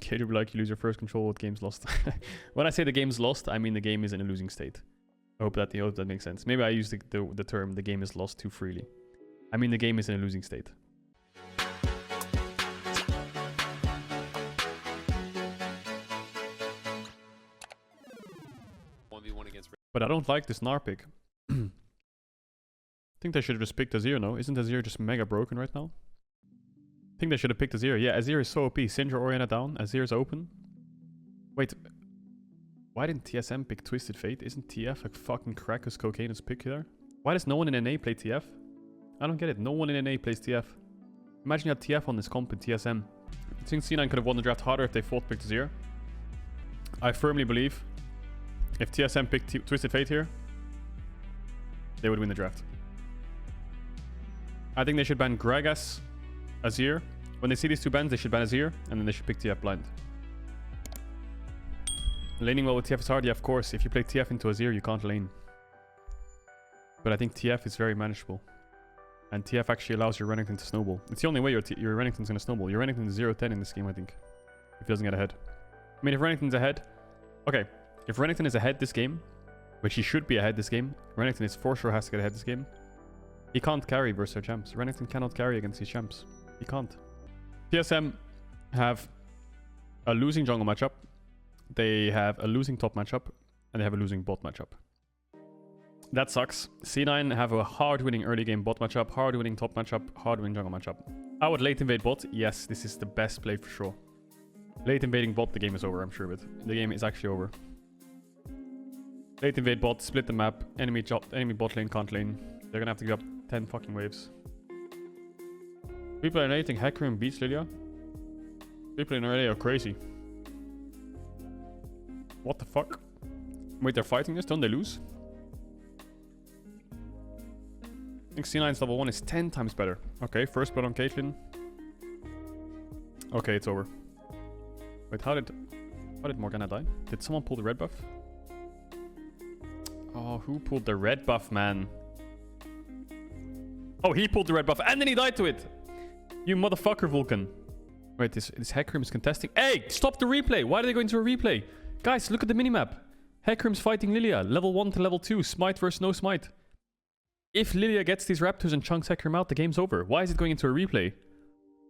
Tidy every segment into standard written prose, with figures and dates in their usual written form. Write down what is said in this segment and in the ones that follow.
Caedrel be like, you lose your first control with game's lost. When I say the game's lost, I mean the game is in a losing state. I hope that makes sense. Maybe I use the term the game is lost too freely. I mean the game is in a losing state. But I don't like this Gnar pick. I think they should have just picked Azir, no? Isn't Azir just mega broken right now? I think they should have picked Azir. Yeah, Azir is so OP. Syndra Oriana down. Azir is open. Wait. Why didn't TSM pick Twisted Fate? Isn't TF like fucking crack as cocaine's pick there? Why does no one in NA play TF? I don't get it. No one in NA plays TF. Imagine you had TF on this comp in TSM. I think C9 could have won the draft harder if they fought picked Azir. I firmly believe if TSM picked Twisted Fate here, they would win the draft. I think they should ban Gragas, Azir. When they see these two bans, they should ban Azir, and then they should pick TF blind. Laning well with TF is hard, yeah, of course. If you play TF into Azir, you can't lane. But I think TF is very manageable. And TF actually allows your Renekton to snowball. It's the only way your Renekton's going to snowball. Your Renekton is 0-10 in this game, I think. If he doesn't get ahead. I mean, if Renekton's ahead... Okay, if Renekton is ahead this game, which he should be ahead this game, Renekton is for sure has to get ahead this game. He can't carry versus their champs. Renekton cannot carry against these champs. He can't. TSM have a losing jungle matchup. They have a losing top matchup. And they have a losing bot matchup. That sucks. C9 have a hard-winning early game bot matchup, hard-winning top matchup, hard-winning jungle matchup. I would late invade bot. Yes, this is the best play for sure. Late invading bot, the game is over, I'm sure of it. The game is actually over. Late invade bot, split the map, enemy bot lane, can't lane. They're gonna have to give up 10 fucking waves. People in NA think Hecarim beats Lilia. People in NA are crazy. What the fuck? Wait, they're fighting this? Don't they lose? I think C9's level 1 is 10 times better. Okay, first blood on Caitlyn. Okay, it's over. Wait, how did Morgana die? Did someone pull the red buff? Oh, who pulled the red buff, man? Oh, he pulled the red buff and then he died to it. You motherfucker, Vulcan. Wait, this Hecarim is contesting. Hey, stop the replay. Why are they going to a replay? Guys, look at the minimap. Hecarim's fighting Lilia. Level 1 to level 2. Smite versus no smite. If Lilia gets these raptors and chunks Hecarim out, the game's over. Why is it going into a replay?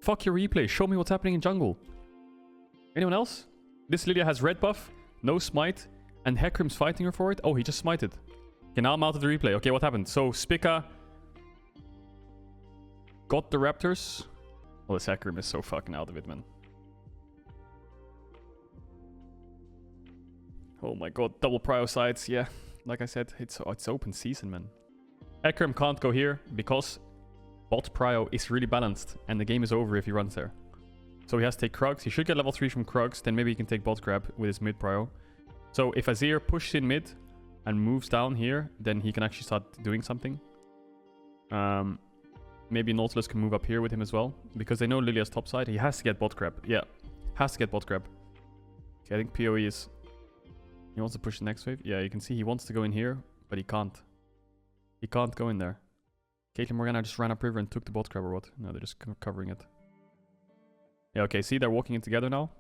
Fuck your replay. Show me what's happening in jungle. Anyone else? This Lilia has red buff, no smite, and Hecarim's fighting her for it. Oh, he just smited. Okay, now I'm out of the replay. Okay, what happened? So, Spica got the raptors. Well, this Hecarim is so fucking out of it, man. Oh my god, double prio sides. Yeah, like I said, it's open season, man. Hecarim can't go here because bot prio is really balanced and the game is over if he runs there. So he has to take Krugs. He should get level 3 from Krugs. Then maybe he can take bot grab with his mid prio. So if Azir pushes in mid and moves down here, then he can actually start doing something. Maybe Nautilus can move up here with him as well. Because they know Lilia's top side. He has to get bot grab. Yeah, has to get bot grab. Okay, I think PoE is... He wants to push the next wave. Yeah, you can see he wants to go in here, but he can't. He can't go in there. Caitlyn Morgana just ran up river and took the bot grab or what? No, they're just covering it. Yeah, okay, see, they're walking in together now.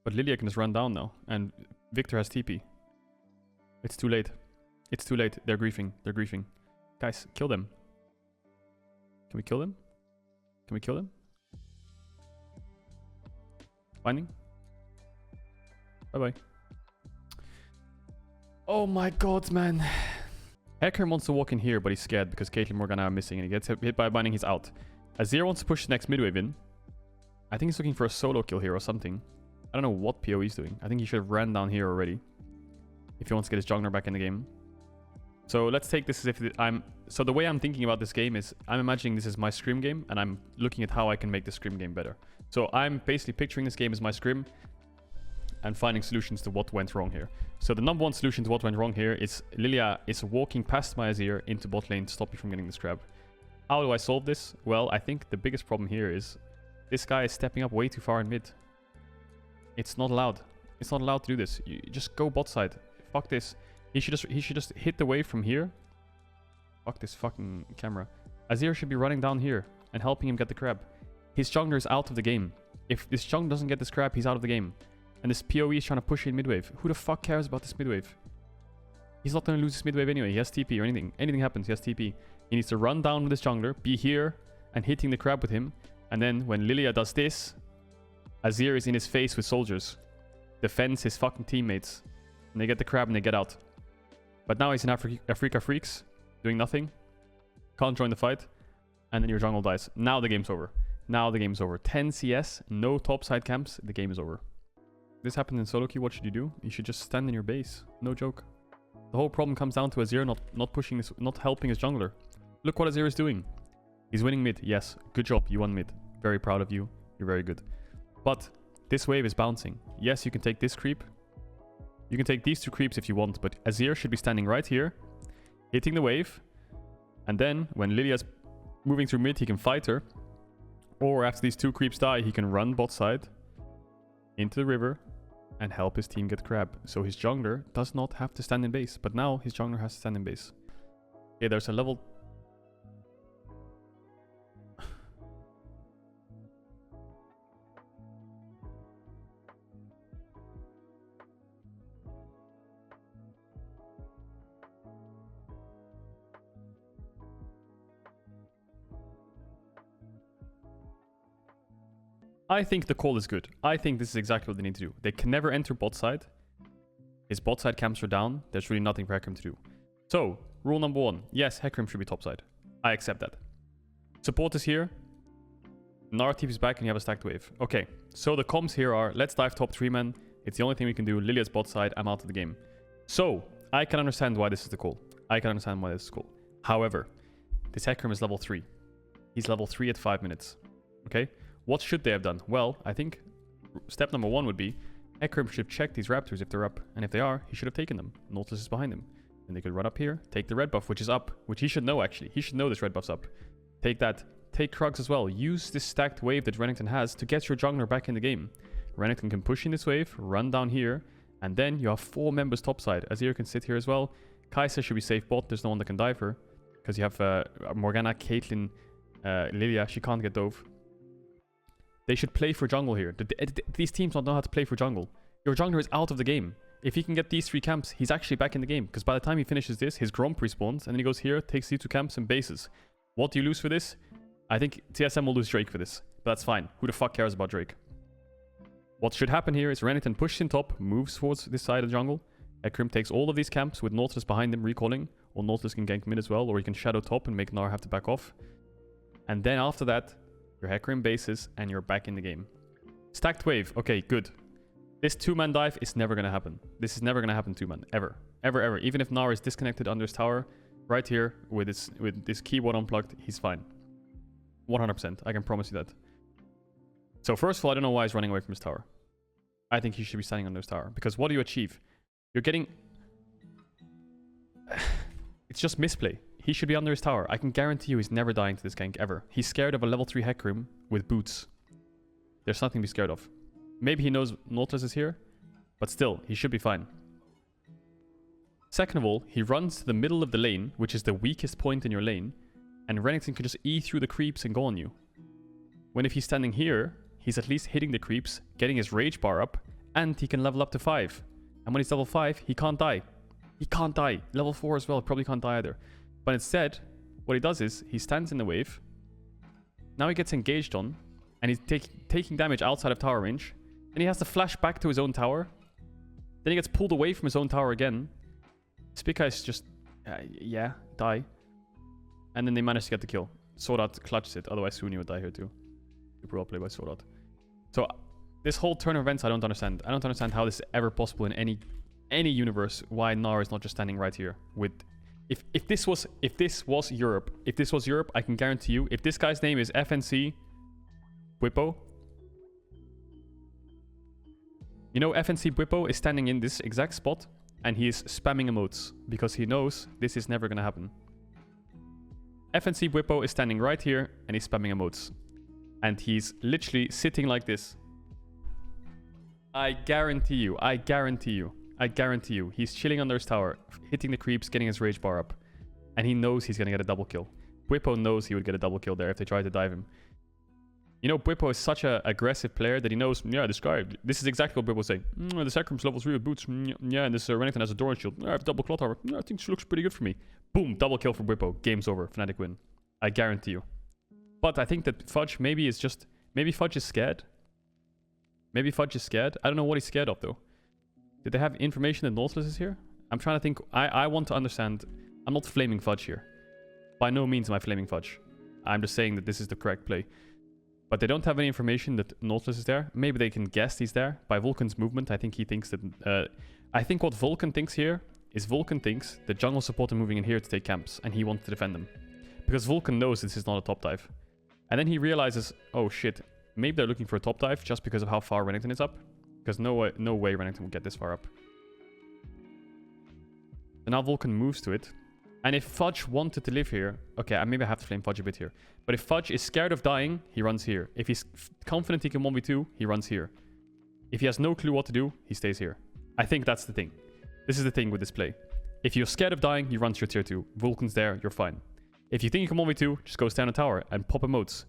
But Lilia can just run down now. And Victor has TP. It's too late. It's too late. They're griefing. They're griefing. Guys, kill them. Can we kill them? Can we kill them? Binding? Bye-bye. Oh my god, man. Hecarim wants to walk in here, but he's scared because Caitlyn Morgana are missing and he gets hit by a binding, he's out. Azir wants to push the next midwave in. I think he's looking for a solo kill here or something. I don't know what PoE is doing. I think he should have ran down here already. If he wants to get his jungler back in the game. So let's take this as if So the way I'm thinking about this game is I'm imagining this is my scrim game and I'm looking at how I can make the scrim game better. So I'm basically picturing this game as my scrim and finding solutions to what went wrong here. So the number one solution to what went wrong here is Lilia is walking past my Azir into bot lane to stop me from getting this grab. How do I solve this? Well, I think the biggest problem here is this guy is stepping up way too far in mid. It's not allowed. It's not allowed to do this. You just go bot side. Fuck this. He should just hit the wave from here. Fuck this fucking camera. Azir should be running down here and helping him get the crab. His jungler is out of the game. If this jungler doesn't get this crab, he's out of the game. And this PoE is trying to push in midwave. Who the fuck cares about this midwave? He's not going to lose this midwave anyway. He has TP or anything. Anything happens, he has TP. He needs to run down with this jungler, be here, and hitting the crab with him. And then when Lilia does this, Azir is in his face with soldiers. Defends his fucking teammates. And they get the crab and they get out. But now he's in Africa Freaks, doing nothing. Can't join the fight. And then your jungle dies. Now the game's over. Now the game's over. 10 CS, no topside camps, the game is over. This happened in solo queue, what should you do? You should just stand in your base. No joke. The whole problem comes down to Azir not pushing this, not helping his jungler. Look what Azir is doing. He's winning mid. Yes, good job. You won mid. Very proud of you. You're very good. But this wave is bouncing. Yes, you can take this creep. You can take these two creeps if you want, but Azir should be standing right here, hitting the wave. And then when Lilia's moving through mid, he can fight her. Or after these two creeps die, he can run bot side into the river and help his team get crab. So his jungler does not have to stand in base. But now his jungler has to stand in base. Okay, there's a level... I think the call is good. I think this is exactly what they need to do. They can never enter bot side. His bot side camps are down. There's really nothing for Hecarim to do. So, rule number 1. Yes, Hecarim should be topside. I accept that. Support is here. Gnar TP's back and you have a stacked wave. Okay, so the comms here are, let's dive top 3 men. It's the only thing we can do. Lilia's bot side, I'm out of the game. So, I can understand why this is the call. I can understand why this is cool. However, this Hecarim is level 3. He's level 3 at 5 minutes. Okay? What should they have done? Well, I think step number 1 would be Hecarim should have checked these raptors if they're up. And if they are, he should have taken them. Nautilus is behind him. And they could run up here, take the red buff, which is up. Which he should know, actually. He should know this red buff's up. Take that. Take Krugs as well. Use this stacked wave that Renekton has to get your jungler back in the game. Renekton can push in this wave, run down here, and then you have 4 members topside. Azir can sit here as well. Kai'Sa should be safe bot. There's no one that can dive her. Because you have Morgana, Caitlyn, Lilia. She can't get dove. They should play for jungle here. These teams don't know how to play for jungle. Your jungler is out of the game. If he can get these 3 camps, he's actually back in the game. Because by the time he finishes this, his Gromp respawns. And then he goes here, takes these 2 camps and bases. What do you lose for this? I think TSM will lose Drake for this. But that's fine. Who the fuck cares about Drake? What should happen here is Renekton pushes in top, moves towards this side of the jungle. Hecarim takes all of these camps with Nautilus behind him recalling. Or Nautilus can gank mid as well. Or he can shadow top and make Gnar have to back off. And then after that... your Hecarim bases, and you're back in the game. Stacked wave. Okay, good. This 2-man dive is never going to happen. This is never going to happen 2-man. Ever. Ever, ever. Even if Gnar is disconnected under his tower, right here, with this keyboard unplugged, he's fine. 100%. I can promise you that. So first of all, I don't know why he's running away from his tower. I think he should be standing under his tower. Because what do you achieve? You're getting... it's just misplay. He should be under his tower. I can guarantee you he's never dying to this gank, ever. He's scared of a level 3 Hecarim with boots. There's nothing to be scared of. Maybe he knows Nautilus is here, but still, he should be fine. Second of all, he runs to the middle of the lane, which is the weakest point in your lane, and Renekton can just E through the creeps and go on you. When if he's standing here, he's at least hitting the creeps, getting his rage bar up, and he can level up to 5. And when he's level 5, he can't die. He can't die. Level 4 as well, probably can't die either. But instead, what he does is, he stands in the wave. Now he gets engaged on, and he's taking damage outside of tower range. Then he has to flash back to his own tower. Then he gets pulled away from his own tower again. Spica is just, yeah, die. And then they manage to get the kill. Sword Art clutches it, otherwise Sunni would die here too. Super well played by Sword Art. So, this whole turn of events I don't understand. I don't understand how this is ever possible in any universe, why Gnar is not just standing right here with... If this was Europe, I can guarantee you, if this guy's name is FNC Bwipo, you know FNC Bwipo is standing in this exact spot and he is spamming emotes because he knows this is never gonna happen. FNC Bwipo is standing right here and he's spamming emotes. And he's literally sitting like this. I guarantee you, he's chilling under his tower, hitting the creeps, getting his rage bar up. And he knows he's going to get a double kill. Bwipo knows he would get a double kill there if they try to dive him. You know, Bwipo is such an aggressive player that he knows, yeah, this guy, this is exactly what Bwipo was saying. This Hecarim's level 3 with boots. Yeah, and this Renekton has a Doran shield. I have double Cloth Tower. I think she looks pretty good for me. Boom, double kill for Bwipo. Game's over. Fnatic win. I guarantee you. But I think that Fudge maybe is just... Maybe Fudge is scared. Maybe Fudge is scared. I don't know what he's scared of, though. Did they have information that Nautilus is here? I'm trying to think. I want to understand. I'm not flaming Fudge here. By no means am I flaming Fudge. I'm just saying that this is the correct play. But they don't have any information that Nautilus is there. Maybe they can guess he's there. By Vulcan's movement, I think he thinks that... I think what Vulcan thinks here is Vulcan thinks the jungle support are moving in here to take camps. And he wants to defend them. Because Vulcan knows this is not a top dive. And then he realizes, oh shit, maybe they're looking for a top dive just because of how far Renekton is up. Because no way Renekton will get this far up. So now Vulcan moves to it. And if Fudge wanted to live here... Okay, maybe I have to flame Fudge a bit here. But if Fudge is scared of dying, he runs here. If he's confident he can 1v2, he runs here. If he has no clue what to do, he stays here. I think that's the thing. This is the thing with this play. If you're scared of dying, you run to your tier 2. Vulcan's there, you're fine. If you think you can 1v2, just go stand on tower and pop emotes.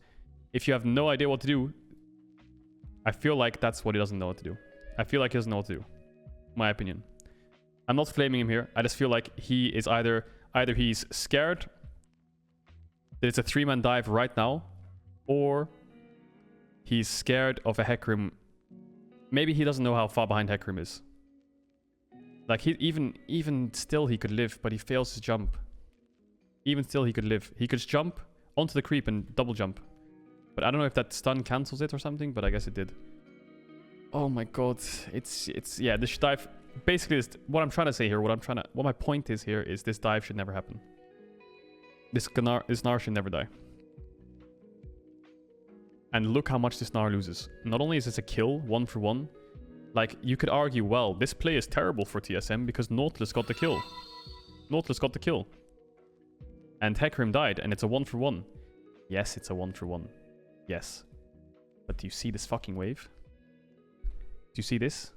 If you have no idea what to do, I feel like that's what he doesn't know what to do. I feel like he doesn't know what to do. My opinion. I'm not flaming him here. I just feel like he is either he's scared that it's a 3-man dive right now, or he's scared of a Hecarim. Maybe he doesn't know how far behind Hecarim is. Like, he even still he could live, but he fails his jump. Even still he could live. He could jump onto the creep and double jump. But I don't know if that stun cancels it or something, but I guess it did. Oh my god. It's yeah, this dive... Basically, what I'm trying to say here, what my point is here is this dive should never happen. This Gnar should never die. And look how much this Gnar loses. Not only is this a kill, 1 for 1, like, you could argue, well, this play is terrible for TSM because Nautilus got the kill. Nautilus got the kill. And Hecarim died, and it's a 1 for 1. Yes, it's a 1 for 1. Yes. But do you see this fucking wave? Do you see this?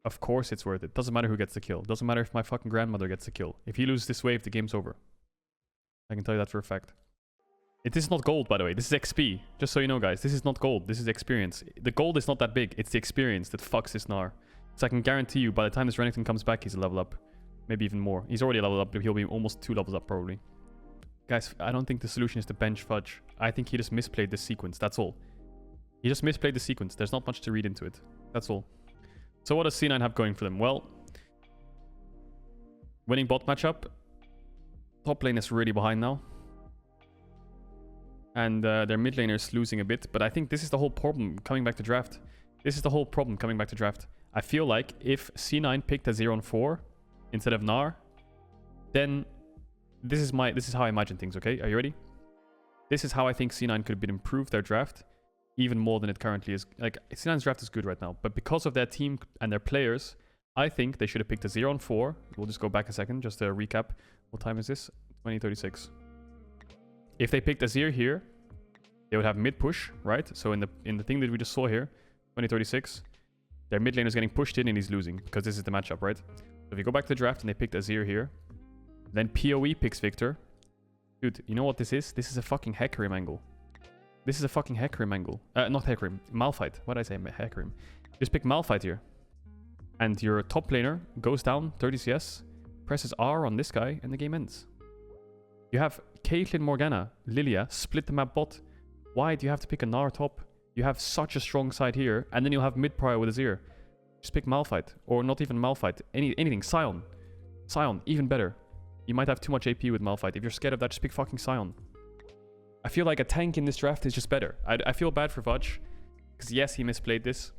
Of course it's worth it. Doesn't matter who gets the kill. Doesn't matter if my fucking grandmother gets the kill. If he loses this wave, the game's over. I can tell you that for a fact. It is not gold, by the way. This is XP. Just so you know, guys. This is not gold. This is experience. The gold is not that big. It's the experience that fucks this Gnar. So I can guarantee you, by the time this Renekton comes back, he's a level up. Maybe even more. He's already a level up. He'll be almost 2 levels up, probably. Guys, I don't think the solution is to bench Fudge. I think he just misplayed this sequence. That's all. He just misplayed the sequence. There's not much to read into it. That's all. So what does C9 have going for them? Well, winning bot matchup. Top lane is really behind now. And their mid laner is losing a bit. But I think this is the whole problem coming back to draft. This is the whole problem coming back to draft. I feel like if C9 picked a 0-4 instead of Gnar, then this is how I imagine things, okay? Are you ready? This is how I think C9 could have been improved their draft even more than it currently is. Like, C9's draft is good right now, but because of their team and their players, I think they should have picked a 0-4. We'll just go back a second, just to recap. What time is this? 20:36. If they picked a 0 here, they would have mid push, right? So in the thing that we just saw here, 20:36, their mid lane is getting pushed in and he's losing because this is the matchup, right? So if you go back to the draft and they picked a 0 here, then PoE picks Victor. Dude, you know what this is? This is a fucking Hecarim angle. This is a fucking Hecarim angle. Not Hecarim. Malphite. What did I say? Hecarim. Just pick Malphite here. And your top laner goes down 30 CS, presses R on this guy, and the game ends. You have Caitlyn, Morgana, Lilia, split the map bot. Why do you have to pick a Gnar top? You have such a strong side here, and then you'll have mid prior with a 0. Just pick Malphite. Or not even Malphite. Anything. Sion. Sion. Even better. You might have too much AP with Malphite. If you're scared of that, just pick fucking Sion. I feel like a tank in this draft is just better. I feel bad for Fudge. Because yes, he misplayed this.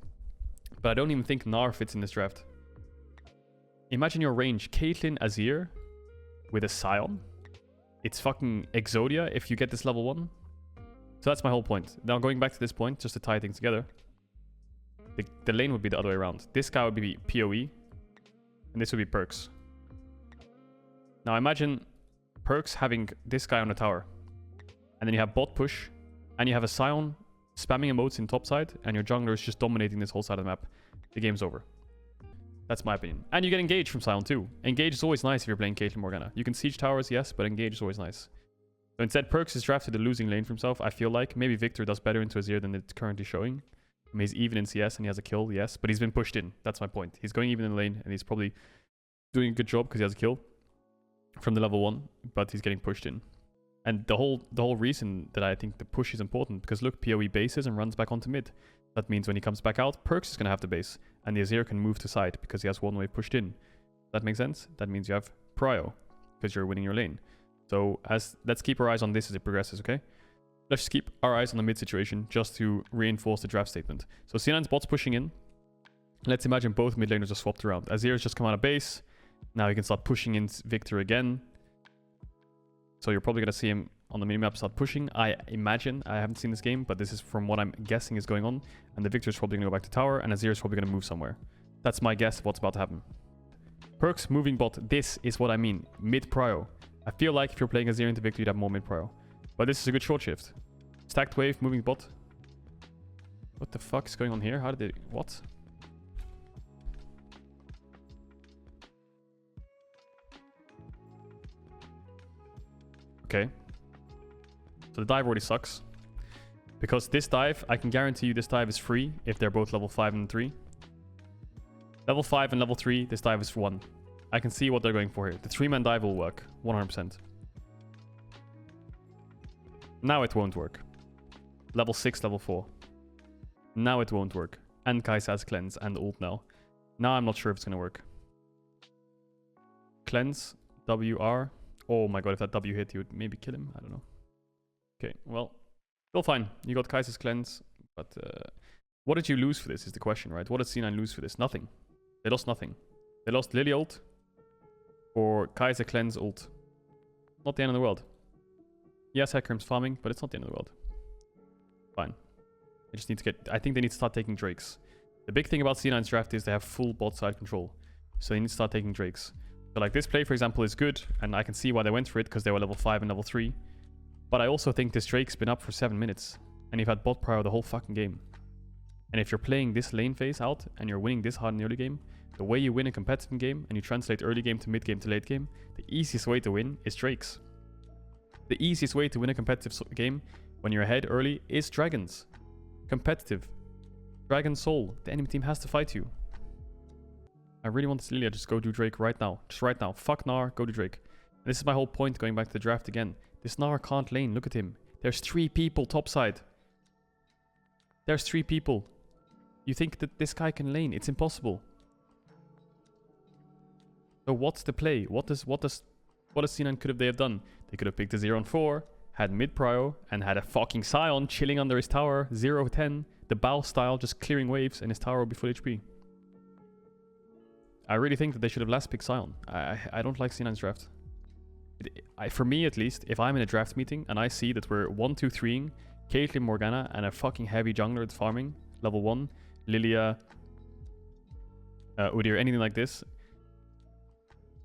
But I don't even think Gnar fits in this draft. Imagine your range. Caitlyn, Azir with a Sion. It's fucking Exodia if you get this level 1. So that's my whole point. Now going back to this point, just to tie things together. The lane would be the other way around. This guy would be PoE. And this would be Perks. Now imagine Perks having this guy on the tower. And then you have bot push. And you have a Sion spamming emotes in top side. And your jungler is just dominating this whole side of the map. The game's over. That's my opinion. And you get engage from Sion too. Engage is always nice if you're playing Caitlyn Morgana. You can siege towers, yes, but engage is always nice. So instead, Perks is drafted a losing lane for himself, I feel like. Maybe Victor does better into Azir than it's currently showing. I mean, he's even in CS and he has a kill, yes. But he's been pushed in. That's my point. He's going even in the lane and he's probably doing a good job because he has a kill from the level 1. But he's getting pushed in. And the whole reason that I think the push is important, because look, PoE bases and runs back onto mid. That means when he comes back out, Perks is going to have the base. And the Azir can move to side because he has one wave pushed in. That makes sense? That means you have prio because you're winning your lane. So let's keep our eyes on this as it progresses, okay? Let's just keep our eyes on the mid situation just to reinforce the draft statement. So C9's bot's pushing in. Let's imagine both mid laners are swapped around. Azir's just come out of base. Now he can start pushing in Victor again. So you're probably going to see him on the minimap start pushing. I imagine. I haven't seen this game, but this is from what I'm guessing is going on. And the Victor's probably going to go back to tower, and Azir's probably going to move somewhere. That's my guess of what's about to happen. Perks moving bot. This is what I mean. Mid prio. I feel like if you're playing Azir into Victor, you'd have more mid prio. But this is a good short shift. Stacked wave, moving bot. What the fuck is going on here? How did they... What? Okay. So the dive already sucks. Because this dive, I can guarantee you this dive is free if they're both level 5 and 3. Level 5 and level 3, this dive is 1. I can see what they're going for here. The 3-man dive will work. 100%. Now it won't work. Level 6, level 4. Now it won't work. And Kai'Sa has cleanse and ult now. Now I'm not sure if it's going to work. Cleanse. WR. Oh my god, if that W hit, you would maybe kill him. I don't know. Okay, well. Still fine. You got Kai'Sa's cleanse. But what did you lose for this is the question, right? What did C9 lose for this? Nothing. They lost nothing. They lost Lily ult. Or Kai'Sa cleanse ult. Not the end of the world. Yes, Hecarim's farming, but it's not the end of the world. Fine. They just need to get... I think they need to start taking Drakes. The big thing about C9's draft is they have full bot side control. So they need to start taking Drakes. So like this play, for example, is good. And I can see why they went for it, because they were level 5 and level 3. But I also think this Drake's been up for 7 minutes. And you've had bot prio the whole fucking game. And if you're playing this lane phase out, and you're winning this hard in the early game, the way you win a competitive game, and you translate early game to mid game to late game, the easiest way to win is Drakes. The easiest way to win a competitive game when you're ahead early is Dragons. Competitive. Dragon Soul. The enemy team has to fight you. I really want this Lilia just go do Drake right now. Just right now. Fuck Gnar, go do Drake. And this is my whole point going back to the draft again. This Gnar can't lane. Look at him. There's 3 people topside. There's 3 people. You think that this guy can lane? It's impossible. So what's the play? What does C9 could have they have done? They could have picked a 0 and 4, had mid prio, and had a fucking Scion chilling under his tower, 0-10, the Bao style, just clearing waves, and his tower will be full HP. I really think that they should have last picked Scion. I don't like C9's draft. For me, at least, if I'm in a draft meeting and I see that we're 1-2-3ing Caitlyn, Morgana, and a fucking heavy jungler that's farming, level 1, Lilia, Udyr, anything like this,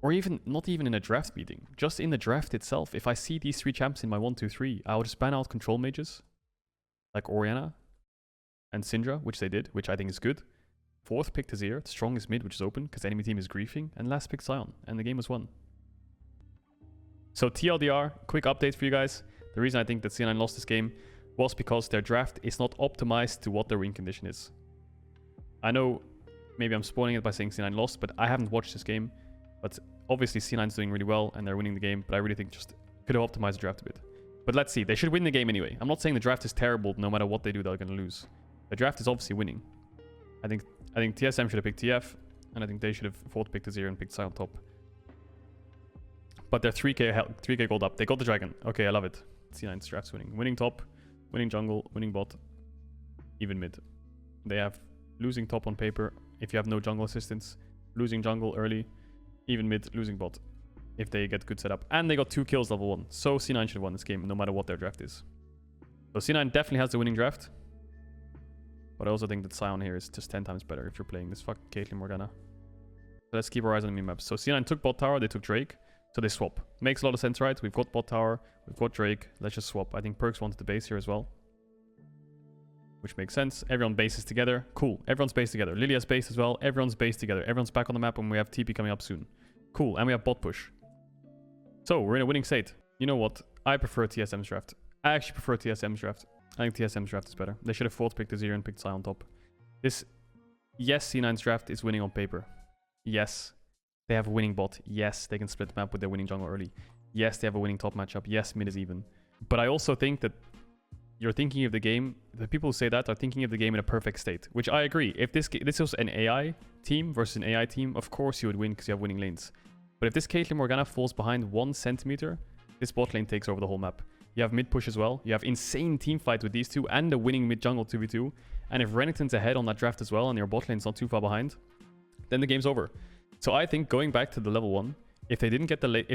or even, not even in a draft meeting, just in the draft itself, if I see these 3 champs in my 1-2-3, I would just ban out control mages, like Orianna and Syndra, which they did, which I think is good. 4th picked Azir, strongest mid, which is open, because the enemy team is griefing, and last picked Scion, and the game was won. So TLDR, quick update for you guys. The reason I think that C9 lost this game was because their draft is not optimized to what their win condition is. I know maybe I'm spoiling it by saying C9 lost, but I haven't watched this game. But obviously C9's doing really well and they're winning the game, but I really think just could have optimized the draft a bit. But let's see, they should win the game anyway. I'm not saying the draft is terrible, no matter what they do, they're going to lose. The draft is obviously winning. I think TSM should have picked TF, and I think they should have 4th picked Azir and picked Sai on top. But they're 3k gold up. They got the dragon. Okay, I love it. C9's draft's winning. Winning top, winning jungle, winning bot, even mid. They have losing top on paper if you have no jungle assistance, losing jungle early, even mid, losing bot if they get good setup. And they got 2 kills level 1. So C9 should have won this game no matter what their draft is. So C9 definitely has the winning draft. But I also think that Scion here is just 10 times better if you're playing this fucking Caitlyn Morgana. So let's keep our eyes on the map. So C9 took bot tower, they took Drake. So they swap. Makes a lot of sense, right? We've got bot tower, we've got Drake. Let's just swap. I think Perks wanted the base here as well. Which makes sense. Everyone bases together. Cool. Everyone's based together. Lilia's based as well. Everyone's based together. Everyone's back on the map and we have TP coming up soon. Cool. And we have bot push. So we're in a winning state. You know what? I prefer TSM's draft. I actually prefer TSM's draft. I think TSM's draft is better. They should have force picked Azir and picked Sai on top. Yes, C9's draft is winning on paper. Yes, they have a winning bot. Yes, they can split the map with their winning jungle early. Yes, they have a winning top matchup. Yes, mid is even. But I also think that you're thinking of the game, the people who say that are thinking of the game in a perfect state, which I agree. If this was an AI team versus an AI team, of course you would win because you have winning lanes. But if this Caitlyn Morgana falls behind 1 centimeter, this bot lane takes over the whole map. You have mid push as well. You have insane team fight with these two and a winning mid jungle 2v2. And if Renekton's ahead on that draft as well and your bot lane's not too far behind, then the game's over. So I think going back to the level 1, if they didn't get the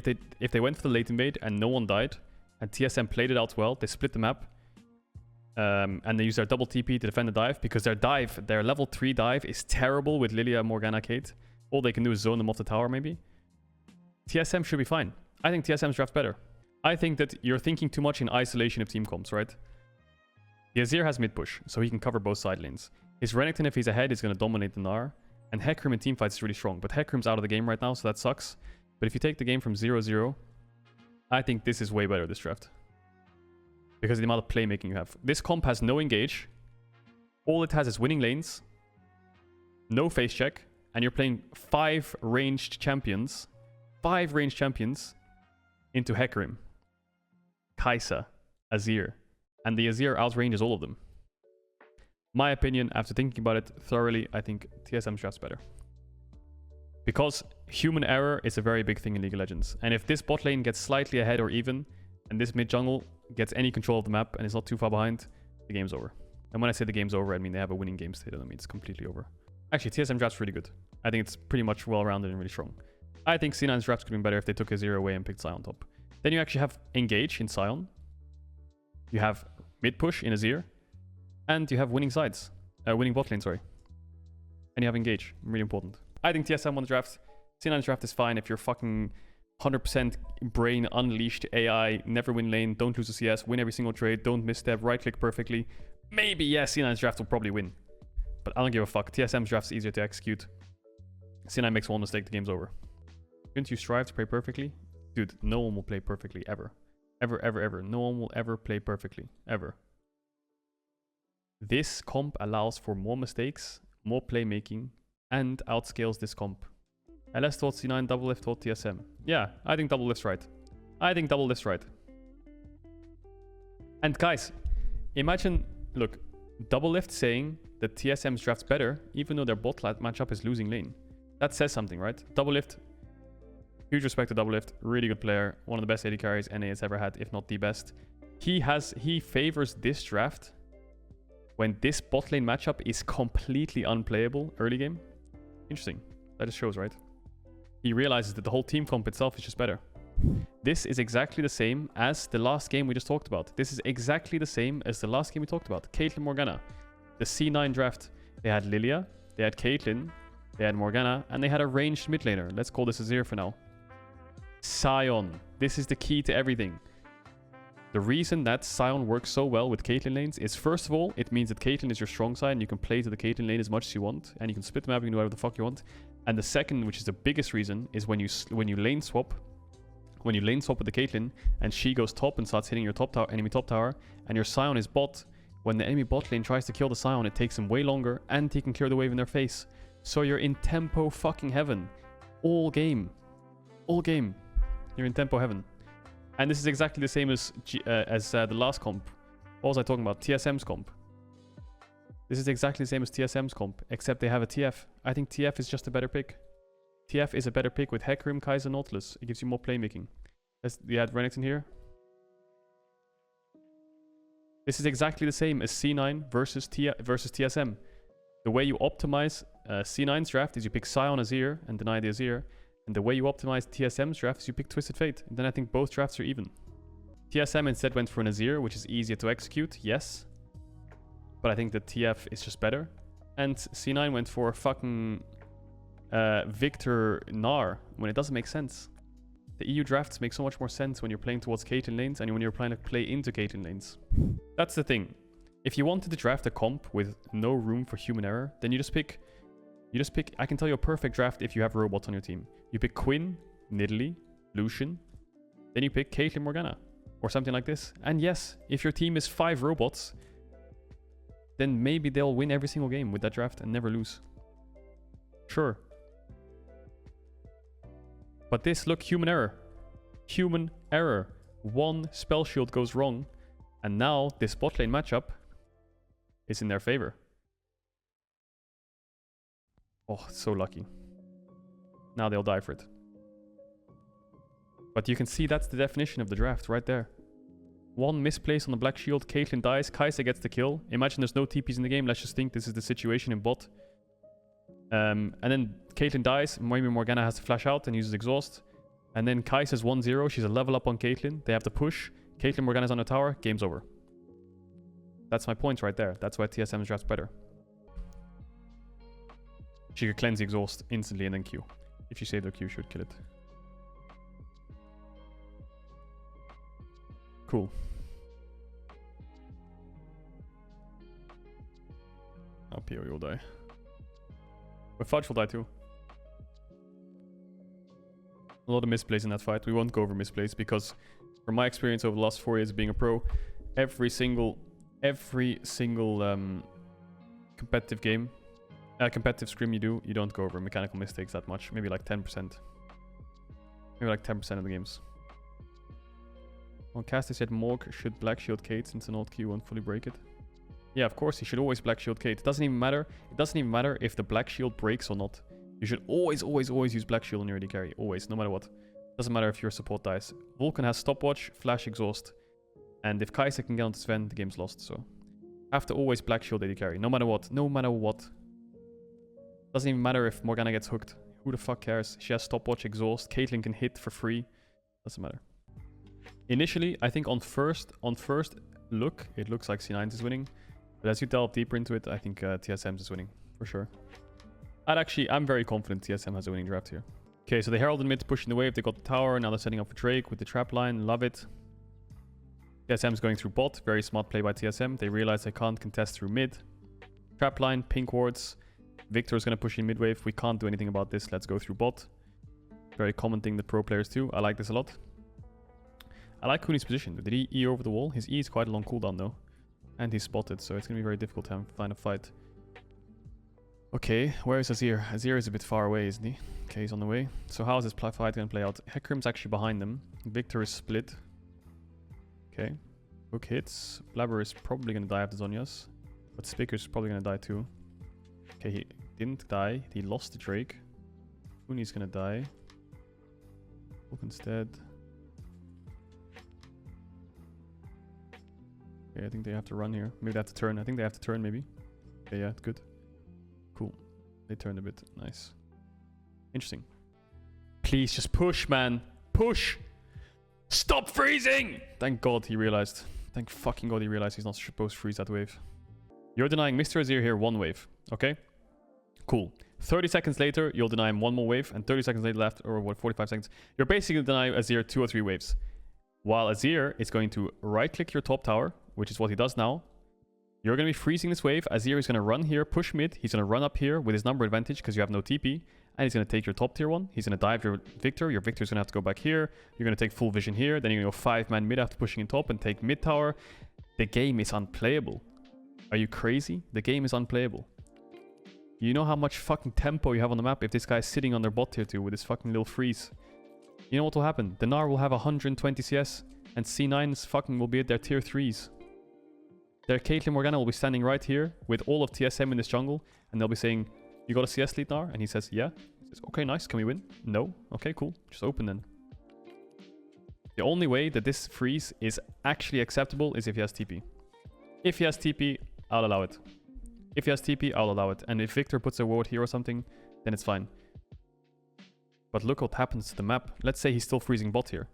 if they went for the late invade and no one died, and TSM played it out well, they split the map, and they use their double TP to defend the dive, because their level 3 dive is terrible with Lilia, Morgana, Kate. All they can do is zone them off the tower maybe. TSM should be fine. I think TSM's draft better. I think that you're thinking too much in isolation of team comps, right? The Azir has mid push, so he can cover both side lanes. His Renekton, if he's ahead, is going to dominate the Gnar. And Hecarim in teamfights is really strong, but Hecarim's out of the game right now, so that sucks. But if you take the game from 0-0, I think this is way better, this draft. Because of the amount of playmaking you have. This comp has no engage. All it has is winning lanes. No face check. And you're playing 5 ranged champions. 5 ranged champions into Hecarim, Kai'Sa, Azir. And the Azir outranges all of them. My opinion, after thinking about it thoroughly, I think TSM's draft's better. Because human error is a very big thing in League of Legends. And if this bot lane gets slightly ahead or even, and this mid jungle gets any control of the map and is not too far behind, the game's over. And when I say the game's over, I mean they have a winning game state. I don't mean it's completely over. Actually, TSM draft's really good. I think it's pretty much well-rounded and really strong. I think C9's draft could have been better if they took Azir away and picked Sion on top. Then you actually have engage in Sion. You have mid push in Azir. And you have winning sides. Winning bot lane, sorry. And you have engage. Really important. I think TSM won the draft. C9's draft is fine if you're fucking 100% brain unleashed AI, never win lane, don't lose a CS, win every single trade, don't misstep, right click perfectly. Maybe, yeah, C9's draft will probably win. But I don't give a fuck. TSM's draft's easier to execute. C9 makes one mistake, the game's over. Shouldn't you strive to play perfectly? Dude, no one will play perfectly, ever. Ever, ever, ever. No one will ever play perfectly, ever. This comp allows for more mistakes, more playmaking, and outscales this comp. LS thought C9, Double Lift thought TSM. Yeah, I think Double Lift's right. I think Double Lift's right. And guys, imagine, look, Double Lift saying that TSM's draft's better, even though their bot matchup is losing lane. That says something, right? Double Lift, huge respect to Double Lift, really good player, one of the best AD carries NA has ever had, if not the best. He favors this draft when this bot lane matchup is completely unplayable early game. Interesting. That just shows, right? He realizes that the whole team comp itself is just better. This is exactly the same as the last game we just talked about. This is exactly the same as the last game we talked about. Caitlyn Morgana. The C9 draft. They had Lilia, they had Caitlyn, they had Morgana, and they had a ranged mid laner. Let's call this Azir for now. Sion. This is the key to everything. The reason that Sion works so well with Caitlyn lanes is, first of all, it means that Caitlyn is your strong side and you can play to the Caitlyn lane as much as you want, and you can split the map and do whatever the fuck you want. And the second, which is the biggest reason, is when you lane swap with the Caitlyn and she goes top and starts hitting your top tower, enemy top tower, and your Sion is bot. When the enemy bot lane tries to kill the Sion, it takes him way longer, and he can clear the wave in their face. So you're in tempo fucking heaven, all game, You're in tempo heaven. And this is exactly the same as the last comp. What was I talking about? TSM's comp. This is exactly the same as TSM's comp, except they have a TF. I think TF is just a better pick. TF is a better pick with Hecarim, Kai'Sa, Nautilus. It gives you more playmaking. You had Renekton here. This is exactly the same as C9 versus TSM. The way you optimize C9's draft is you pick Sion Azir and deny the Azir. And the way you optimize TSM's draft is you pick Twisted Fate. And then I think both drafts are even. TSM instead went for an Azir, which is easier to execute, yes. But I think that TF is just better. And C9 went for fucking Victor Gnar, when it doesn't make sense. The EU drafts make so much more sense when you're playing towards Caitlyn lanes and when you're playing to play into Caitlyn lanes. That's the thing. If you wanted to draft a comp with no room for human error, then you just pick, I can tell you a perfect draft if you have robots on your team. You pick Quinn, Nidalee, Lucian, then you pick Caitlyn Morgana. or something like this. And yes, if your team is 5 robots, then maybe they'll win every single game with that draft and never lose. Sure. But this, look, human error. Human error. One spell shield goes wrong, and now this bot lane matchup is in their favor. Oh, so lucky. Now they'll die for it. But you can see that's the definition of the draft right there. One misplace on the black shield, Caitlyn dies, Kai'Sa gets the kill. Imagine there's no TPs in the game, let's just think this is the situation in bot. And then Caitlyn dies, maybe Morgana has to flash out and uses exhaust. And then Kai'Sa's 1-0, she's a level up on Caitlyn, they have to push. Caitlyn Morgana's on the tower, game's over. That's my point right there, that's why TSM's draft's better. She could cleanse the exhaust instantly and then Q. If you save their Q, she would kill it. Cool. Oh, PO will die. But Fudge will die too. A lot of misplays in that fight. We won't go over misplays because from my experience over the last 4 years being a pro, every single competitive game, competitive scrim you don't go over mechanical mistakes that much. Maybe like 10%. Maybe like 10% of the games. On cast, they said Morg should black shield Kate since an old Q won't fully break it. Yeah, of course, he should always black shield Kate. It doesn't even matter. It doesn't even matter if the black shield breaks or not. You should always use black shield on your AD carry. Always, no matter what. Doesn't matter if your support dies. Vulcan has stopwatch, flash, exhaust. And if Kai'Sa can get onto Sven, the game's lost. So, have to always black shield AD carry. No matter what. No matter what. Doesn't even matter if Morgana gets hooked. Who the fuck cares? She has stopwatch, exhaust. Caitlyn can hit for free. Doesn't matter. Initially, I think on first look, it looks like C9 is winning. But as you delve deeper into it, I think TSM is winning, for sure. I'm very confident TSM has a winning draft here. Okay, so the Herald in mid pushing the wave. They got the tower. Now they're setting up for Drake with the trap line. Love it. TSM is going through bot. Very smart play by TSM. They realize they can't contest through mid. Trap line, pink wards. Victor is going to push in mid wave. We can't do anything about this. Let's go through bot. Very commenting the pro players too. I like this a lot. I like Cooney's position. Did he E over the wall? His E is quite a long cooldown though. And he's spotted, so it's going to be very difficult to find a fight. Okay, where is Azir? Azir is a bit far away, isn't he? Okay, he's on the way. So how is this fight going to play out? Hecarim's actually behind them. Victor is split. Okay. Hook hits. Blabber is probably going to die after Zhonya's. But Spiker's probably going to die too. Okay, he didn't die. He lost the Drake. Cooney's going to die. Hook instead. Okay, I think they have to run here. Maybe they have to turn. I think they have to turn, maybe. Okay, yeah, good. Cool. They turned a bit. Nice. Interesting. Please, just push, man. Push! Stop freezing! Thank God he realized. Thank fucking God he realized he's not supposed to freeze that wave. You're denying Mr. Azir here 1 wave. Okay? Cool. 30 seconds later, you'll deny him 1 more wave. And 30 seconds later left, or what, 45 seconds. You're basically denying Azir 2 or 3 waves. While Azir is going to right-click your top tower, which is what he does now. You're going to be freezing this wave. Azir is going to run here, push mid. He's going to run up here with his number advantage because you have no TP. And he's going to take your top tier one. He's going to dive your Victor. Your Victor's going to have to go back here. You're going to take full vision here. Then you're going to go 5-man mid after pushing in top and take mid tower. The game is unplayable. Are you crazy? The game is unplayable. You know how much fucking tempo you have on the map if this guy's sitting on their bot tier 2 with his fucking little freeze. You know what will happen? The Gnar will have 120 CS and C9's fucking will be at their tier 3s. Their Caitlyn Morgana will be standing right here with all of TSM in this jungle, and they'll be saying, "You got a CS lead, Gnar?" And he says, "Yeah." He says, "Okay, nice. Can we win?" "No." "Okay, cool. Just open then." The only way that this freeze is actually acceptable is if he has TP. If he has TP, I'll allow it. If he has TP, I'll allow it. And if Victor puts a ward here or something, then it's fine. But look what happens to the map. Let's say he's still freezing bot here.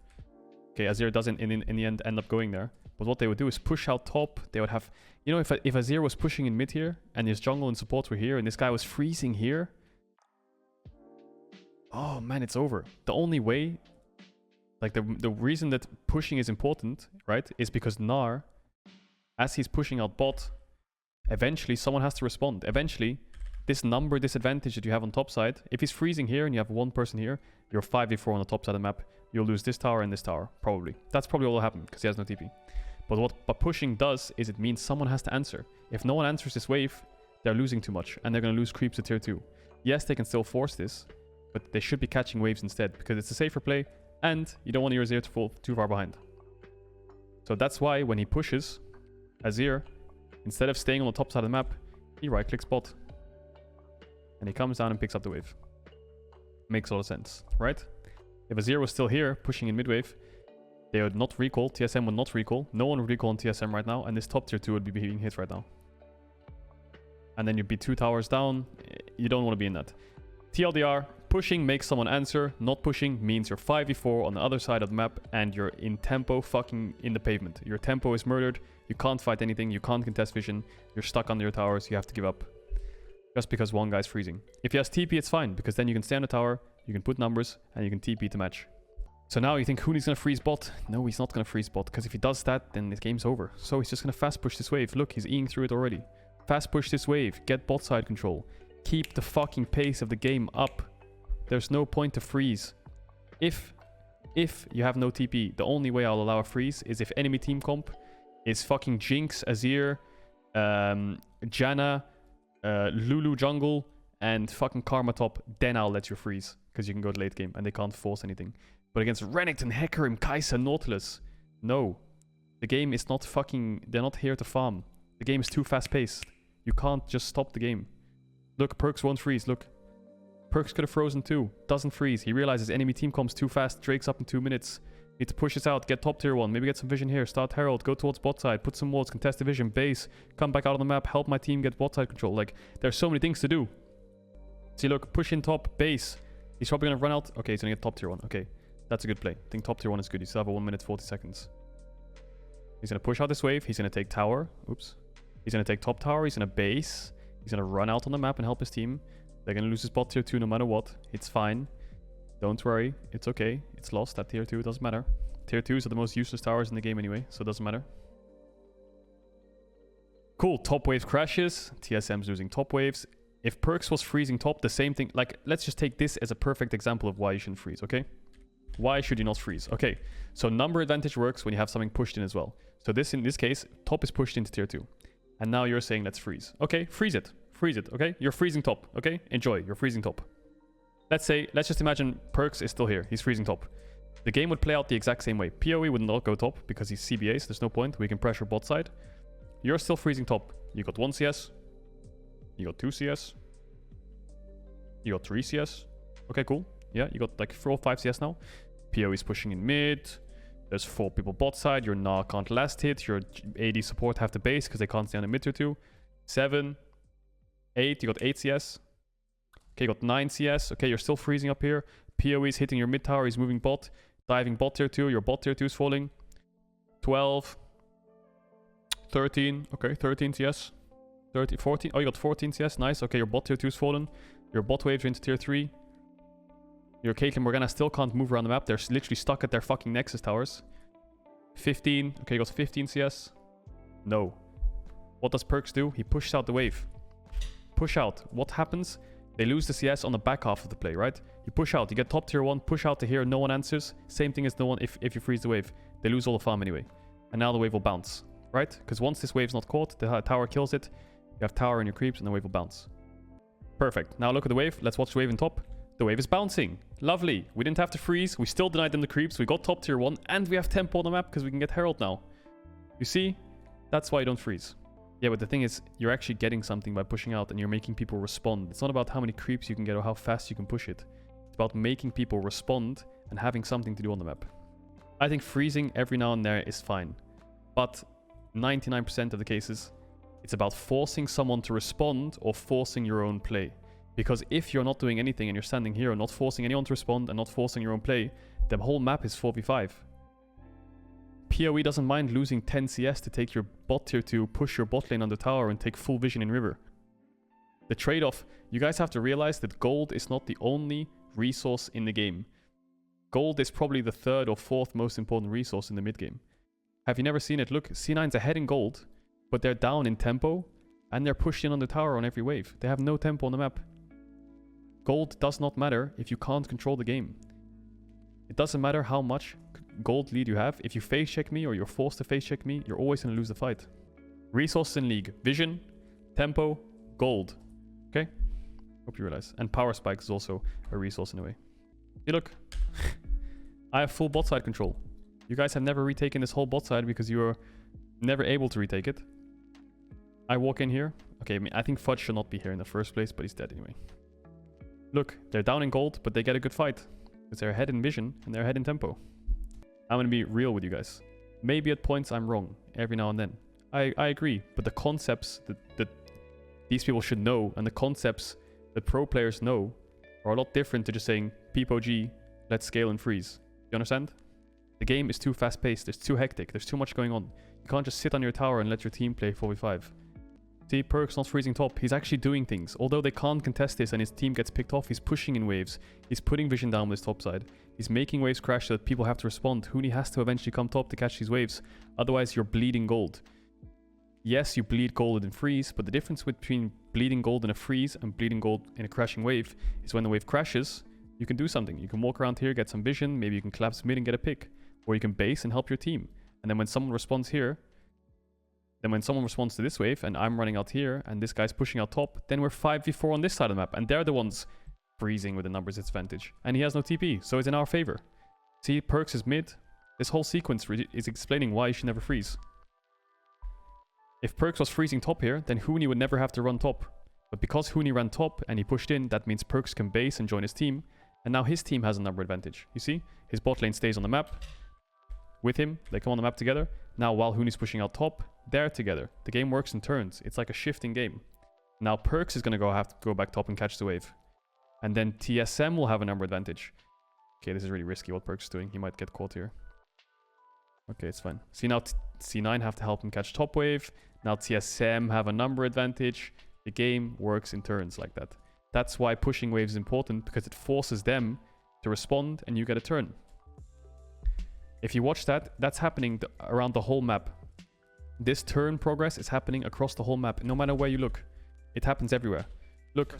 Okay, Azir doesn't in the end end up going there. But what they would do is push out top. They would have... You know, if Azir was pushing in mid here, and his jungle and support were here, and this guy was freezing here... Oh, man, it's over. The only way... Like, the reason that pushing is important, right, is because Gnar, as he's pushing out bot, eventually someone has to respond. Eventually, this number disadvantage that you have on top side, if he's freezing here and you have one person here, you're 5v4 on the top side of the map. you'll lose this tower and this tower, probably. That's probably what will happen, because he has no TP. But what pushing does is it means someone has to answer. If no one answers this wave, they're losing too much, and they're going to lose creeps to tier 2. Yes, they can still force this, but they should be catching waves instead, because it's a safer play, and you don't want your Azir to fall too far behind. So that's why when he pushes Azir, instead of staying on the top side of the map, he right-clicks bot. And he comes down and picks up the wave. Makes a lot of sense, right? If Azir was still here, pushing in mid-wave, they would not recall, TSM would not recall, no one would recall on TSM right now, and this top tier 2 would be being hit right now. And then you'd be 2 towers down, you don't want to be in that. TLDR, pushing makes someone answer, not pushing means you're 5v4 on the other side of the map and you're in tempo fucking in the pavement. Your tempo is murdered, you can't fight anything, you can't contest vision, you're stuck under your towers, you have to give up. Just because one guy's freezing. If he has TP, it's fine, because then you can stay on the tower, you can put numbers, and you can TP to match. So now you think Hooney's gonna freeze bot? No, he's not gonna freeze bot, because if he does that, then the game's over. So he's just gonna fast push this wave. Look, he's eating through it already. Fast push this wave, get bot side control. Keep the fucking pace of the game up. There's no point to freeze. If you have no TP, the only way I'll allow a freeze is if enemy team comp is fucking Jinx, Azir, Janna, Lulu jungle, and fucking Karma top, then I'll let you freeze. Because you can go to late game and they can't force anything. But against Renekton, Hecarim, Kai'Sa, Nautilus, no. The game is not fucking... They're not here to farm. The game is too fast-paced. You can't just stop the game. Look, Perks won't freeze, look. Perks could have frozen too. Doesn't freeze. He realizes enemy team comes too fast. Drake's up in 2 minutes. Need to push this out. Get top tier 1. Maybe get some vision here. Start Herald. Go towards bot side. Put some wards. Contest the vision. Base. Come back out on the map. Help my team get bot side control. Like, there's so many things to do. See, look. Push in top. Base. He's probably going to run out. Okay, he's going to get top tier 1. Okay. That's a good play. I think top tier 1 is good. You still have a 1 minute 40 seconds. He's going to push out this wave. He's going to take tower. Oops. He's going to take top tower. He's going to base. He's going to run out on the map and help his team. They're going to lose his bot tier 2 no matter what. It's fine. Don't worry. It's okay. It's lost at tier 2. It doesn't matter. Tier 2s are the most useless towers in the game anyway, so it doesn't matter. Cool. Top wave crashes. TSM's losing top waves. If Perks was freezing top, the same thing. Like, let's just take this as a perfect example of why you shouldn't freeze, okay? Why should you not freeze? Okay, so number advantage works when you have something pushed in as well. So this, in this case, top is pushed into tier 2. And now you're saying let's freeze. Okay, freeze it. Freeze it, okay? You're freezing top, okay? Enjoy, you're freezing top. Let's just imagine Perks is still here. He's freezing top. The game would play out the exact same way. PoE would not go top because he's CBA, so there's no point. We can pressure bot side. You're still freezing top. You got 1 CS. You got 2 CS. You got 3 CS. Okay, cool. Yeah, you got like 4 or 5 CS now. PoE is pushing in mid. There's 4 people bot side. Your Na can't last hit. Your AD support have the base because they can't stay on the mid tier 2. 7. 8. You got 8 CS. Okay, you got 9 CS. Okay, you're still freezing up here. PoE is hitting your mid tower. He's moving bot. Diving bot tier 2. Your bot tier 2 is falling. 12. 13. Okay, 13 CS. 13, 14. Oh, you got 14 CS. Nice. Okay, your bot tier 2 is fallen. Your bot waves are into tier 3. Your Caitlyn Morgana still can't move around the map. They're literally stuck at their fucking Nexus towers. 15. Okay, you got 15 CS. No. What does Perks do? He pushes out the wave. Push out. What happens? They lose the CS on the back half of the play, right? You push out. You get top tier 1. Push out to here. No one answers. Same thing as no one if you freeze the wave. They lose all the farm anyway. And now the wave will bounce, right? Because once this wave's not caught, the tower kills it. You have tower in your creeps and the wave will bounce. Perfect. Now look at the wave. Let's watch the wave in top. The wave is bouncing. Lovely. We didn't have to freeze. We still denied them the creeps. We got top tier 1. And we have tempo on the map because we can get Herald now. You see? That's why you don't freeze. Yeah, but the thing is, you're actually getting something by pushing out and you're making people respond. It's not about how many creeps you can get or how fast you can push it. It's about making people respond and having something to do on the map. I think freezing every now and there is fine. But 99% of the cases, it's about forcing someone to respond or forcing your own play. Because if you're not doing anything and you're standing here and not forcing anyone to respond and not forcing your own play, the whole map is 4v5. PoE doesn't mind losing 10 CS to take your bot tier 2, push your bot lane on the tower and take full vision in river. The trade-off, you guys have to realize that gold is not the only resource in the game. Gold is probably the 3rd or 4th most important resource in the mid game. Have you never seen it? Look, C9's ahead in gold, but they're down in tempo and they're pushed in on the tower on every wave. They have no tempo on the map. Gold does not matter if you can't control the game. It doesn't matter how much gold lead you have. If you face check me or you're forced to face check me, you're always going to lose the fight. Resources in league. Vision, tempo, gold. Okay? Hope you realize. And power spikes is also a resource in a way. See, look. I have full bot side control. You guys have never retaken this whole bot side because you were never able to retake it. I walk in here. Okay, I think Fudge should not be here in the first place, but he's dead anyway. Look, they're down in gold, but they get a good fight. Because they're ahead in vision and they're ahead in tempo. I'm going to be real with you guys. Maybe at points I'm wrong, every now and then. I agree, but the concepts that these people should know and the concepts that pro players know are a lot different to just saying, PPOG, let's scale and freeze. You understand? The game is too fast-paced, it's too hectic, there's too much going on. You can't just sit on your tower and let your team play 4v5. See, Perk's not freezing top. He's actually doing things. Although they can't contest this and his team gets picked off, he's pushing in waves. He's putting vision down with his top side. He's making waves crash so that people have to respond. Huni has to eventually come top to catch these waves. Otherwise, you're bleeding gold. Yes, you bleed gold in freeze, but the difference between bleeding gold in a freeze and bleeding gold in a crashing wave is when the wave crashes, you can do something. You can walk around here, get some vision, maybe you can collapse mid and get a pick. Or you can base and help your team. And then when someone responds here, then when someone responds to this wave and I'm running out here and this guy's pushing out top, then we're 5v4 on this side of the map. And they're the ones freezing with the numbers disadvantage. And he has no TP, so it's in our favor. See, Perks is mid. This whole sequence is explaining why you should never freeze. If Perks was freezing top here, then Huni would never have to run top. But because Huni ran top and he pushed in, that means Perks can base and join his team. And now his team has a number advantage. You see? His bot lane stays on the map. With him, they come on the map together. Now while Huni's pushing out top, they're together. The game works in turns. It's like a shifting game. Now Perks is going to have to go back top and catch the wave. And then TSM will have a number advantage. Okay, this is really risky what Perks is doing. He might get caught here. Okay, it's fine. See, now C9 have to help him catch top wave. Now TSM have a number advantage. The game works in turns like that. That's why pushing waves is important, because it forces them to respond and you get a turn. If you watch that, that's happening around the whole map. This turn progress is happening across the whole map, no matter where you look. It happens everywhere. Look,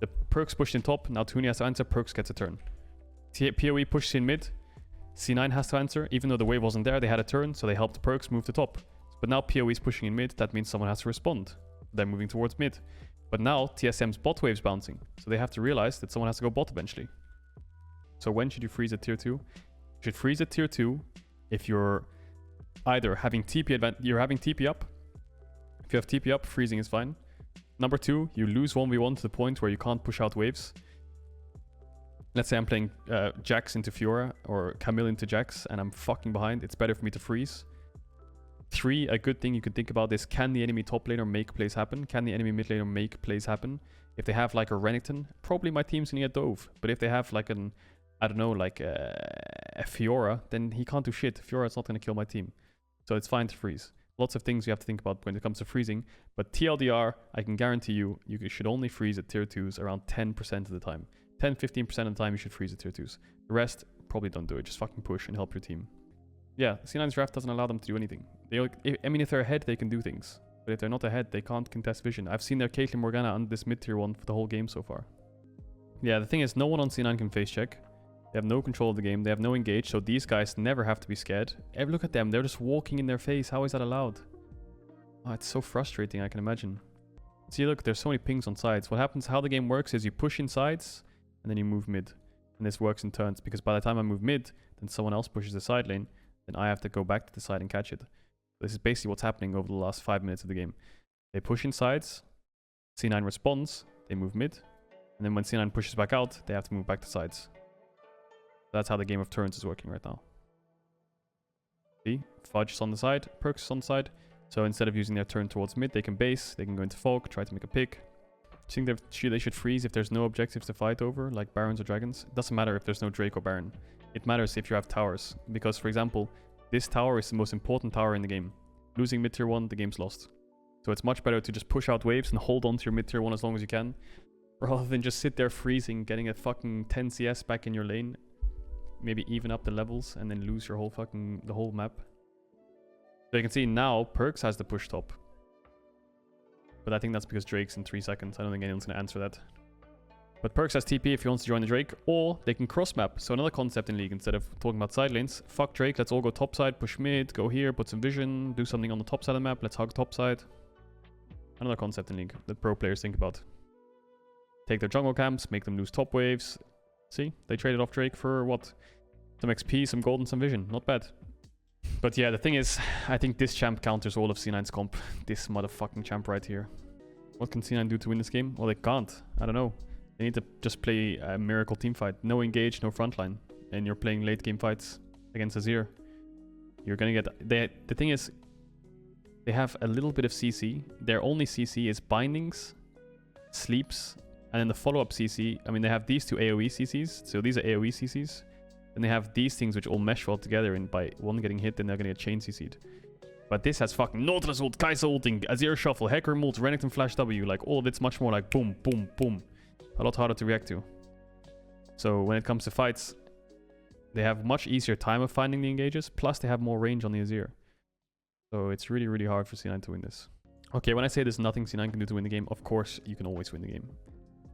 the Perks pushed in top, now Huni has to answer, Perks gets a turn. PoE pushes in mid, C9 has to answer, even though the wave wasn't there, they had a turn, so they helped Perks move to top. But now PoE is pushing in mid, that means someone has to respond. They're moving towards mid. But now TSM's bot wave's bouncing, so they have to realize that someone has to go bot eventually. So when should you freeze at tier 2? You should freeze at tier 2 if you're either having TP up. If you have TP up, freezing is fine. Number 2, you lose 1v1 to the point where you can't push out waves. Let's say I'm playing Jax into Fiora or Camille into Jax and I'm fucking behind. It's better for me to freeze. 3, a good thing you could think about is, can the enemy top laner make plays happen? Can the enemy mid laner make plays happen? If they have like a Renekton, probably my team's gonna get dove. But if they have like an, I don't know, like a Fiora, then he can't do shit. Fiora's not gonna kill my team. So it's fine to freeze. Lots of things you have to think about when it comes to freezing. But TLDR, I can guarantee you, you should only freeze at tier 2s around 10% of the time. 10-15% of the time you should freeze at tier 2s. The rest, probably don't do it. Just fucking push and help your team. Yeah, C9's draft doesn't allow them to do anything. I mean, if they're ahead, they can do things. But if they're not ahead, they can't contest vision. I've seen their Caitlyn Morgana on this mid-tier 1 for the whole game so far. Yeah, the thing is, no one on C9 can face check. They have no control of the game. They have no engage, so these guys never have to be scared. Look at them. They're just walking in their face. How is that allowed? Oh, it's so frustrating, I can imagine. See, look, there's so many pings on sides. What happens, how the game works is you push in sides, and then you move mid. And this works in turns, because by the time I move mid, then someone else pushes the side lane. Then I have to go back to the side and catch it. This is basically what's happening over the last 5 minutes of the game. They push in sides, C9 responds, they move mid, and then when C9 pushes back out, they have to move back to sides. That's how the game of turns is working right now. See? Fudge is on the side, Perks is on the side. So instead of using their turn towards mid, they can base, they can go into fog, try to make a pick. Do you think they should freeze if there's no objectives to fight over, like Barons or Dragons? It doesn't matter if there's no Drake or Baron. It matters if you have towers. Because, for example, this tower is the most important tower in the game. Losing mid-tier 1, the game's lost. So it's much better to just push out waves and hold on to your mid-tier 1 as long as you can. Rather than just sit there freezing, getting a fucking 10 CS back in your lane. Maybe even up the levels and then lose your whole the whole map. So you can see now, Perks has the push top. But I think that's because Drake's in 3 seconds. I don't think anyone's going to answer that. But Perks has TP if he wants to join the Drake, or they can cross map. So another concept in League, instead of talking about side lanes, fuck Drake, let's all go top side, push mid, go here, put some vision, do something on the top side of the map, let's hug top side. Another concept in League that pro players think about. Take their jungle camps, make them lose top waves. See, they traded off Drake for what? Some XP, some gold, and some vision. Not bad. But yeah, the thing is, I think this champ counters all of C9's comp. This motherfucking champ right here. What can C9 do to win this game? Well, they can't. I don't know. They need to just play a miracle team fight. No engage, no frontline. And you're playing late game fights against Azir. You're gonna get... The thing is, they have a little bit of CC. Their only CC is bindings, sleeps, and then the follow-up CC. I mean, they have these two AoE CCs. So these are AoE CCs. And they have these things which all mesh well together. And by one getting hit, then they're gonna get chain CC'd. But this has fucking Nautilus ult, Kai'Sa ulting, Azir shuffle, Hecarim ult, Renekton flash W. Like, all of it's much more like boom, boom, boom. A lot harder to react to. So when it comes to fights, they have much easier time of finding the engages, plus they have more range on the Azir. So it's really, really hard for C9 to win this. Okay, when I say there's nothing C9 can do to win the game, of course you can always win the game.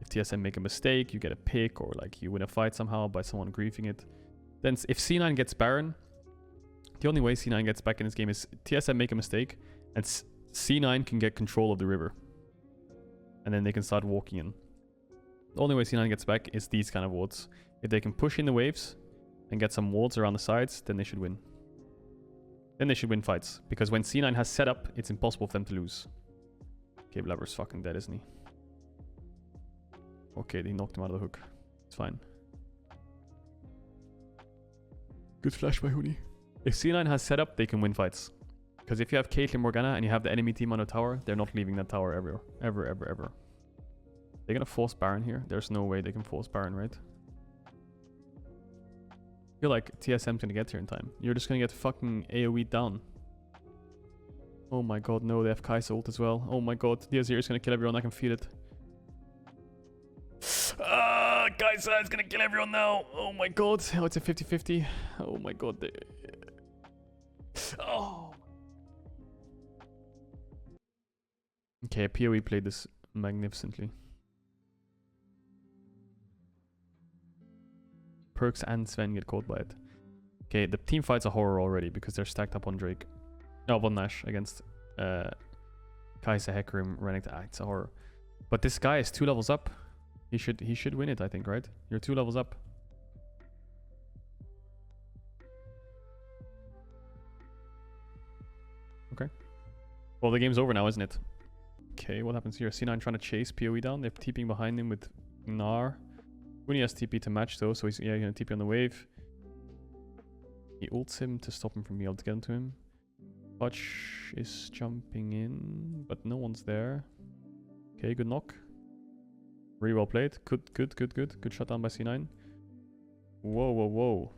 If TSM make a mistake, you get a pick, or like you win a fight somehow by someone griefing it. Then if C9 gets Baron, the only way C9 gets back in this game is TSM make a mistake, and C9 can get control of the river. And then they can start walking in. The only way C9 gets back is these kind of wards. If they can push in the waves and get some wards around the sides, then they should win. Then they should win fights. Because when C9 has setup, it's impossible for them to lose. Okay, Blabber's fucking dead, isn't he? Okay, he knocked him out of the hook. It's fine. Good flash by Huni. If C9 has setup, they can win fights. Because if you have Caitlyn Morgana and you have the enemy team on a tower, they're not leaving that tower ever. Ever, ever, ever. They're gonna force Baron here. There's no way they can force Baron, right? I feel like TSM's gonna get here in time. You're just gonna get fucking AoE down. Oh my god, no, they have Kai'Sa ult as well. Oh my god, the Azir is gonna kill everyone, I can feel it. Kai'Sa is gonna kill everyone now. Oh my god. Oh, it's a 50-50. Oh my god. Oh. Okay, PoE played this magnificently. Perks and Sven get caught by it. Okay, the team fights a horror already because they're stacked up on Drake. No, on Nash against Kai'Sa, Hecarim, Renekton. It's a horror. But this guy is 2 levels up. He should win it, I think, right? You're 2 levels up. Okay. Well, the game's over now, isn't it? Okay, what happens here? C9 trying to chase PoE down. They're TPing behind him with Gnar. Uni has TP to match though, so he's gonna TP on the wave. He ults him to stop him from being able to get into him. Butch is jumping in, but no one's there. Okay, good knock. Really well played. Good. Good shutdown by C9. Whoa, whoa, whoa.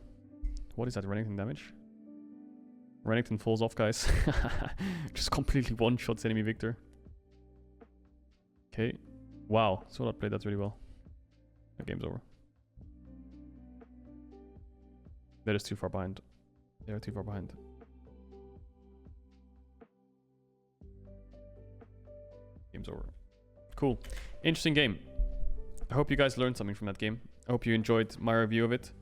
What is that, Renekton damage? Renekton falls off, guys. Just completely one-shots enemy Victor. Okay. Wow, Solar played that really well. The game's over. They're just too far behind. They're too far behind. Game's over. Cool. Interesting game. I hope you guys learned something from that game. I hope you enjoyed my review of it.